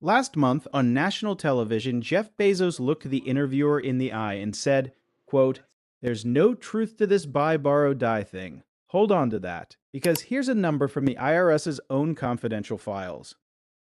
Last month on national television, Jeff Bezos looked the interviewer in the eye and said, quote, "There's no truth to this buy, borrow, die thing. Hold on to that, because here's a number from the IRS's own confidential files.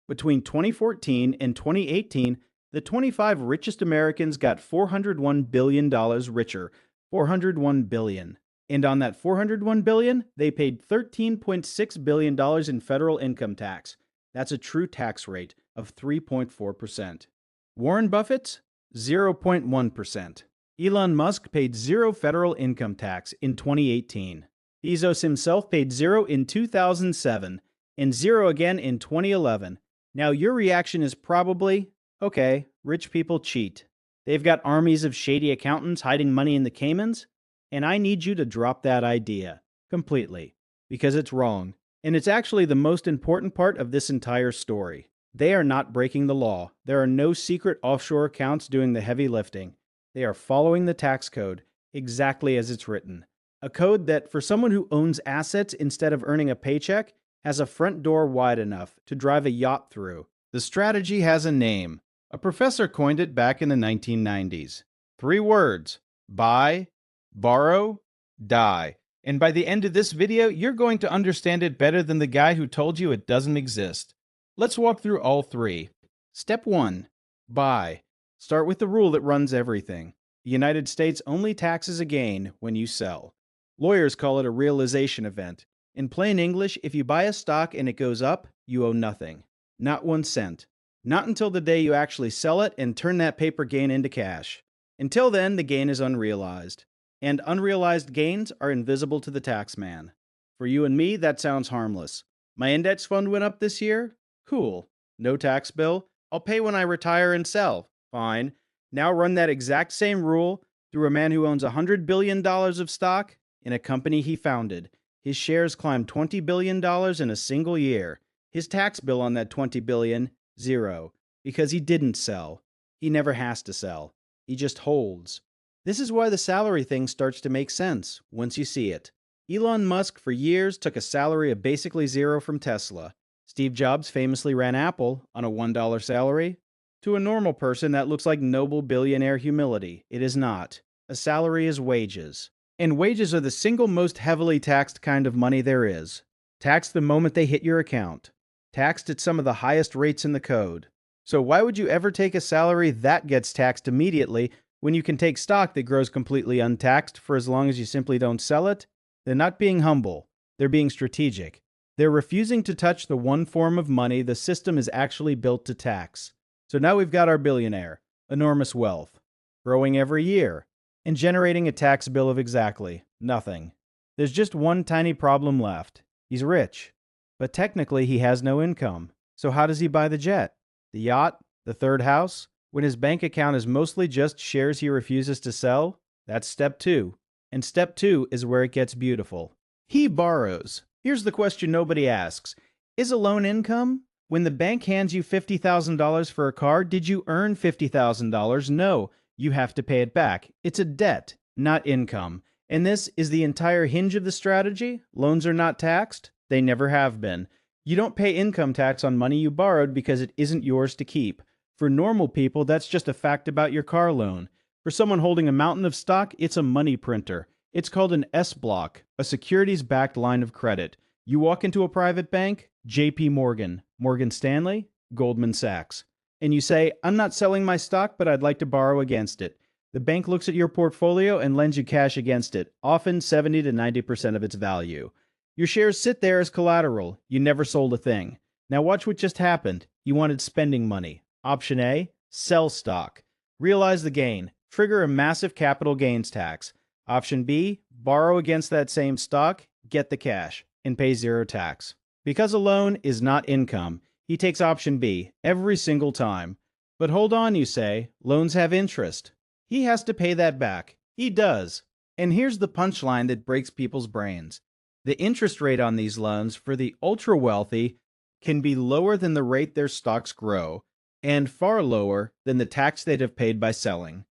Between 2014 and 2018, the 25 richest Americans got $401 billion richer, $401 billion. And on that $401 billion, they paid $13.6 billion in federal income tax. That's a true tax rate of 3.4%. Warren Buffett's 0.1%. Elon Musk paid zero federal income tax in 2018. Bezos himself paid zero in 2007 and zero again in 2011. Now your reaction is probably, okay, rich people cheat. They've got armies of shady accountants hiding money in the Caymans, and I need you to drop that idea completely, because it's wrong. And it's actually the most important part of this entire story. They are not breaking the law. There are no secret offshore accounts doing the heavy lifting. They are following the tax code exactly as it's written. A code that, for someone who owns assets instead of earning a paycheck, has a front door wide enough to drive a yacht through. The strategy has a name. A professor coined it back in the 1990s. 3 words: buy, borrow, die. And by the end of this video, you're going to understand it better than the guy who told you it doesn't exist. Let's walk through all 3. Step 1. Buy. Start with the rule that runs everything. The United States only taxes a gain when you sell. Lawyers call it a realization event. In plain English, if you buy a stock and it goes up, you owe nothing. Not 1 cent. Not until the day you actually sell it and turn that paper gain into cash. Until then, the gain is unrealized. And unrealized gains are invisible to the tax man. For you and me, that sounds harmless. My index fund went up this year? Cool. No tax bill. I'll pay when I retire and sell. Fine. Now run that exact same rule through a man who owns $100 billion of stock in a company he founded. His shares climbed $20 billion in a single year. His tax bill on that $20 billion, zero. Because he didn't sell. He never has to sell. He just holds. This is why the salary thing starts to make sense once you see it. Elon Musk for years took a salary of basically zero from Tesla. Steve Jobs famously ran Apple on a $1 salary. To a normal person, that looks like noble billionaire humility. It is not. A salary is wages. And wages are the single most heavily taxed kind of money there is. Taxed the moment they hit your account. Taxed at some of the highest rates in the code. So why would you ever take a salary that gets taxed immediately when you can take stock that grows completely untaxed for as long as you simply don't sell it? They're not being humble. They're being strategic. They're refusing to touch the one form of money the system is actually built to tax. So now we've got our billionaire, enormous wealth, growing every year, and generating a tax bill of exactly nothing. There's just one tiny problem left. He's rich, but technically he has no income. So how does he buy the jet, the yacht, the third house, when his bank account is mostly just shares he refuses to sell? That's step 2. And step 2 is where it gets beautiful. He borrows. Here's the question nobody asks. Is a loan income? When the bank hands you $50,000 for a car, did you earn $50,000? No, you have to pay it back. It's a debt, not income. And this is the entire hinge of the strategy. Loans are not taxed. They never have been. You don't pay income tax on money you borrowed because it isn't yours to keep. For normal people, that's just a fact about your car loan. For someone holding a mountain of stock, it's a money printer. It's called an S-block, a securities-backed line of credit. You walk into a private bank, JP Morgan, Morgan Stanley, Goldman Sachs, and you say, "I'm not selling my stock, but I'd like to borrow against it." The bank looks at your portfolio and lends you cash against it, often 70 to 90% of its value. Your shares sit there as collateral. You never sold a thing. Now watch what just happened. You wanted spending money. Option A, sell stock. Realize the gain. Trigger a massive capital gains tax. Option B, borrow against that same stock, get the cash, and pay zero tax. Because a loan is not income, he takes option B every single time. But hold on, you say, loans have interest. He has to pay that back. He does. And here's the punchline that breaks people's brains. The interest rate on these loans for the ultra-wealthy can be lower than the rate their stocks grow, and far lower than the tax they'd have paid by selling.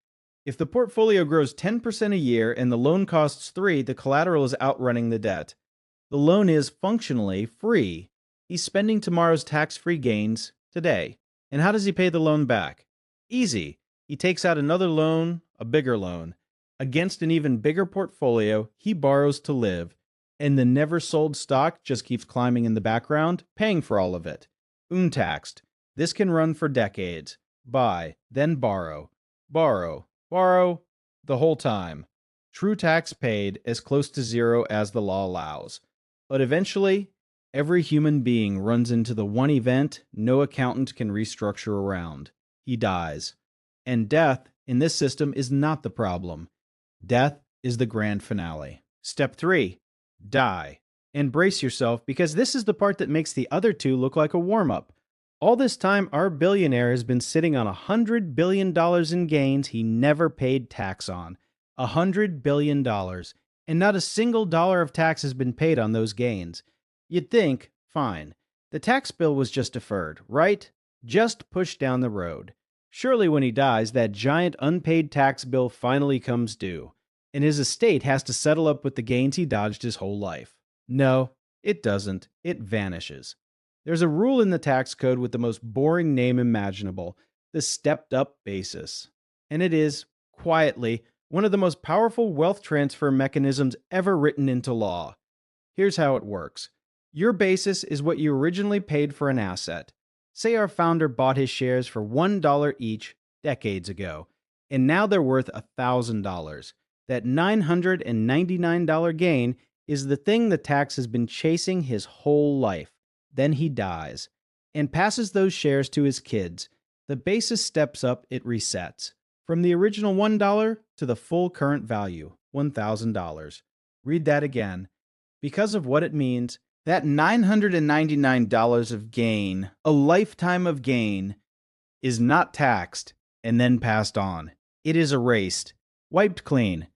If the portfolio grows 10% a year and the loan costs 3, the collateral is outrunning the debt. The loan is functionally free. He's spending tomorrow's tax-free gains today. And how does he pay the loan back? Easy. He takes out another loan, a bigger loan. Against an even bigger portfolio, he borrows to live. And the never sold stock just keeps climbing in the background, paying for all of it. Untaxed. This can run for decades. Buy, then borrow. Borrow, borrow, the whole time. True tax paid as close to zero as the law allows. But eventually, every human being runs into the one event no accountant can restructure around. He dies. And death, in this system, is not the problem. Death is the grand finale. Step 3. Die. And brace yourself, because this is the part that makes the other two look like a warm-up. All this time, our billionaire has been sitting on $100 billion in gains he never paid tax on. $100 billion. And not a single dollar of tax has been paid on those gains. You'd think, fine, the tax bill was just deferred, right? Just pushed down the road. Surely when he dies, that giant unpaid tax bill finally comes due, and his estate has to settle up with the gains he dodged his whole life. No, it doesn't. It vanishes. There's a rule in the tax code with the most boring name imaginable, the stepped-up basis. And it is, quietly, one of the most powerful wealth transfer mechanisms ever written into law. Here's how it works. Your basis is what you originally paid for an asset. Say our founder bought his shares for $1 each decades ago, and now they're worth $1,000. That $999 gain is the thing the tax has been chasing his whole life. Then he dies, and passes those shares to his kids. The basis steps up, it resets. From the original $1 to the full current value, $1,000. Read that again. Because of what it means, that $999 of gain, a lifetime of gain, is not taxed and then passed on. It is erased, wiped clean.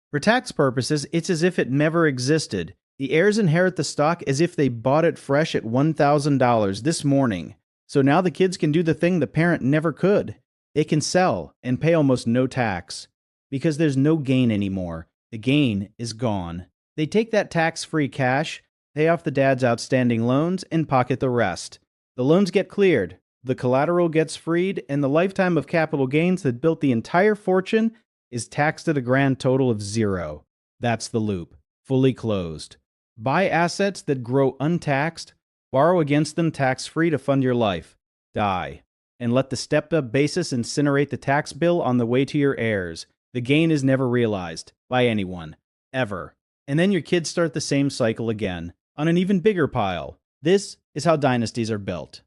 For tax purposes, it's as if it never existed. The heirs inherit the stock as if they bought it fresh at $1,000 this morning. So now the kids can do the thing the parent never could. They can sell and pay almost no tax. Because there's no gain anymore. The gain is gone. They take that tax-free cash, pay off the dad's outstanding loans, and pocket the rest. The loans get cleared, the collateral gets freed, and the lifetime of capital gains that built the entire fortune is taxed at a grand total of zero. That's the loop. Fully closed. Buy assets that grow untaxed, borrow against them tax-free to fund your life. Die. And let the stepped-up basis incinerate the tax bill on the way to your heirs. The gain is never realized. By anyone. Ever. And then your kids start the same cycle again, on an even bigger pile. This is how dynasties are built.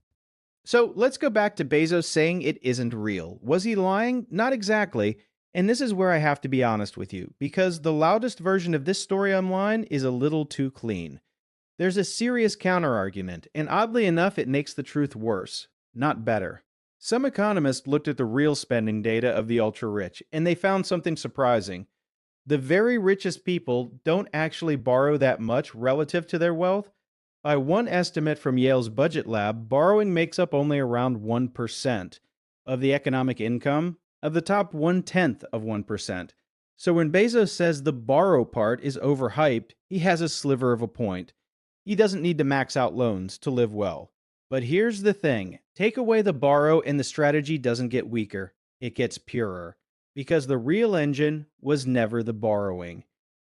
So let's go back to Bezos saying it isn't real. Was he lying? Not exactly. And this is where I have to be honest with you, because the loudest version of this story online is a little too clean. There's a serious counterargument, and oddly enough, it makes the truth worse, not better. Some economists looked at the real spending data of the ultra-rich, and they found something surprising. The very richest people don't actually borrow that much relative to their wealth. By one estimate from Yale's Budget Lab, borrowing makes up only around 1% of the economic income of the top 1/10 of 1%. So when Bezos says the borrow part is overhyped, he has a sliver of a point. He doesn't need to max out loans to live well. But here's the thing. Take away the borrow and the strategy doesn't get weaker. It gets purer. Because the real engine was never the borrowing.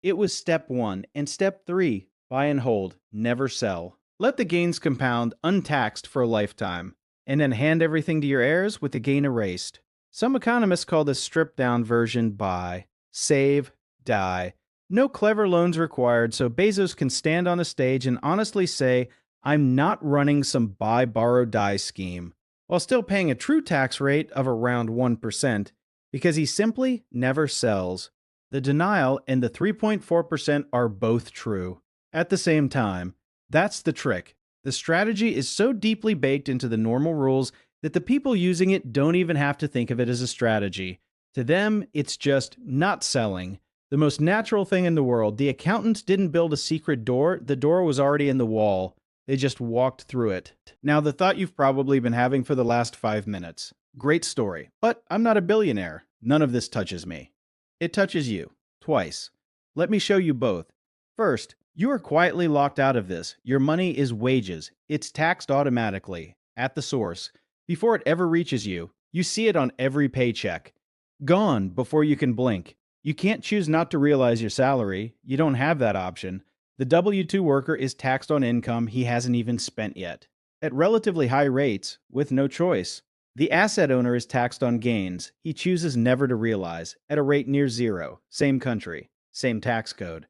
It was step 1 and step 3, buy and hold, never sell. Let the gains compound untaxed for a lifetime, and then hand everything to your heirs with the gain erased. Some economists call this stripped-down version buy, save, die. No clever loans required, so Bezos can stand on a stage and honestly say, I'm not running some buy, borrow, die scheme, while still paying a true tax rate of around 1%, because he simply never sells. The denial and the 3.4% are both true. At the same time, that's the trick. The strategy is so deeply baked into the normal rules that the people using it don't even have to think of it as a strategy. To them, it's just not selling. The most natural thing in the world. The accountants didn't build a secret door. The door was already in the wall. They just walked through it. Now, the thought you've probably been having for the last 5 minutes. Great story, but I'm not a billionaire. None of this touches me. It touches you. Twice. Let me show you both. First, you are quietly locked out of this. Your money is wages. It's taxed automatically, at the source. Before it ever reaches you, you see it on every paycheck. Gone before you can blink. You can't choose not to realize your salary. You don't have that option. The W-2 worker is taxed on income he hasn't even spent yet, at relatively high rates, with no choice. The asset owner is taxed on gains he chooses never to realize, at a rate near zero, same country, same tax code.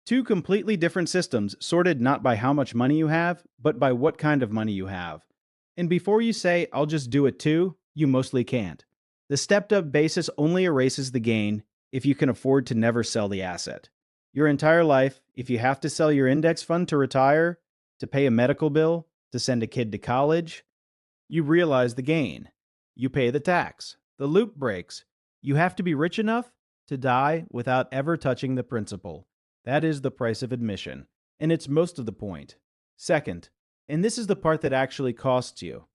Two completely different systems sorted not by how much money you have, but by what kind of money you have. And before you say, I'll just do it too, you mostly can't. The stepped up basis only erases the gain if you can afford to never sell the asset. Your entire life, if you have to sell your index fund to retire, to pay a medical bill, to send a kid to college, you realize the gain. You pay the tax. The loop breaks. You have to be rich enough to die without ever touching the principal. That is the price of admission, and it's most of the point. Second, and this is the part that actually costs you,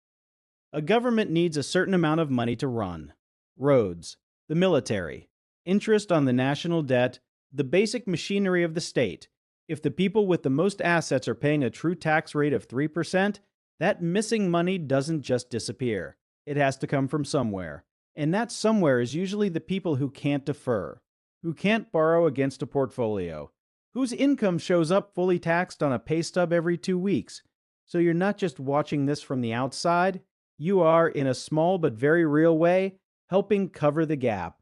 a government needs a certain amount of money to run. Roads, the military, interest on the national debt, the basic machinery of the state. If the people with the most assets are paying a true tax rate of 3%, that missing money doesn't just disappear. It has to come from somewhere. And that somewhere is usually the people who can't defer, who can't borrow against a portfolio, whose income shows up fully taxed on a pay stub every 2 weeks. So you're not just watching this from the outside, you are, in a small but very real way, helping cover the gap.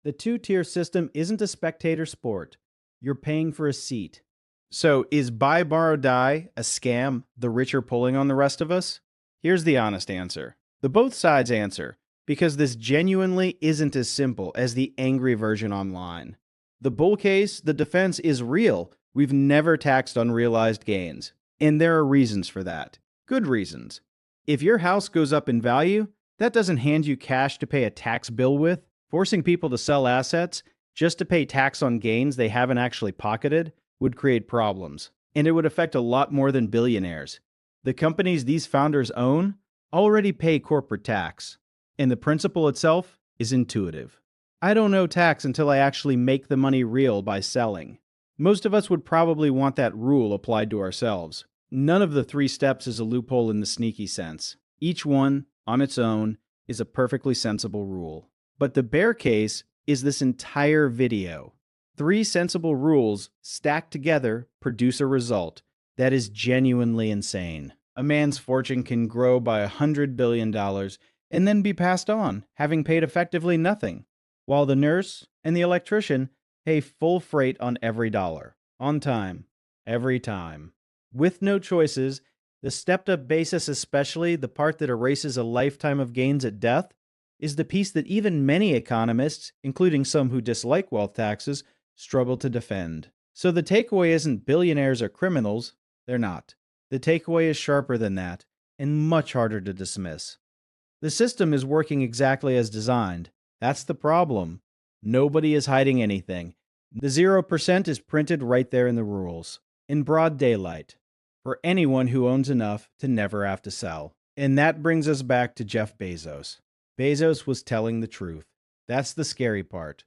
The two-tier system isn't a spectator sport. You're paying for a seat. So is buy, borrow, die a scam the rich are pulling on the rest of us? Here's the honest answer. The both sides answer, because this genuinely isn't as simple as the angry version online. The bull case, the defense is real. We've never taxed unrealized gains. And there are reasons for that. Good reasons. If your house goes up in value, that doesn't hand you cash to pay a tax bill with. Forcing people to sell assets just to pay tax on gains they haven't actually pocketed would create problems. And it would affect a lot more than billionaires. The companies these founders own already pay corporate tax. And the principle itself is intuitive. I don't owe tax until I actually make the money real by selling. Most of us would probably want that rule applied to ourselves. None of the 3 steps is a loophole in the sneaky sense. Each one, on its own, is a perfectly sensible rule. But the bear case is this entire video. 3 sensible rules stacked together produce a result that is genuinely insane. A man's fortune can grow by $100 billion and then be passed on, having paid effectively nothing, while the nurse and the electrician pay full freight on every dollar, on time, every time. With no choices, the stepped-up basis, especially the part that erases a lifetime of gains at death, is the piece that even many economists, including some who dislike wealth taxes, struggle to defend. So the takeaway isn't billionaires are criminals. They're not. The takeaway is sharper than that, and much harder to dismiss. The system is working exactly as designed. That's the problem. Nobody is hiding anything. The 0% is printed right there in the rules, in broad daylight, for anyone who owns enough to never have to sell. And that brings us back to Jeff Bezos. Bezos was telling the truth. That's the scary part.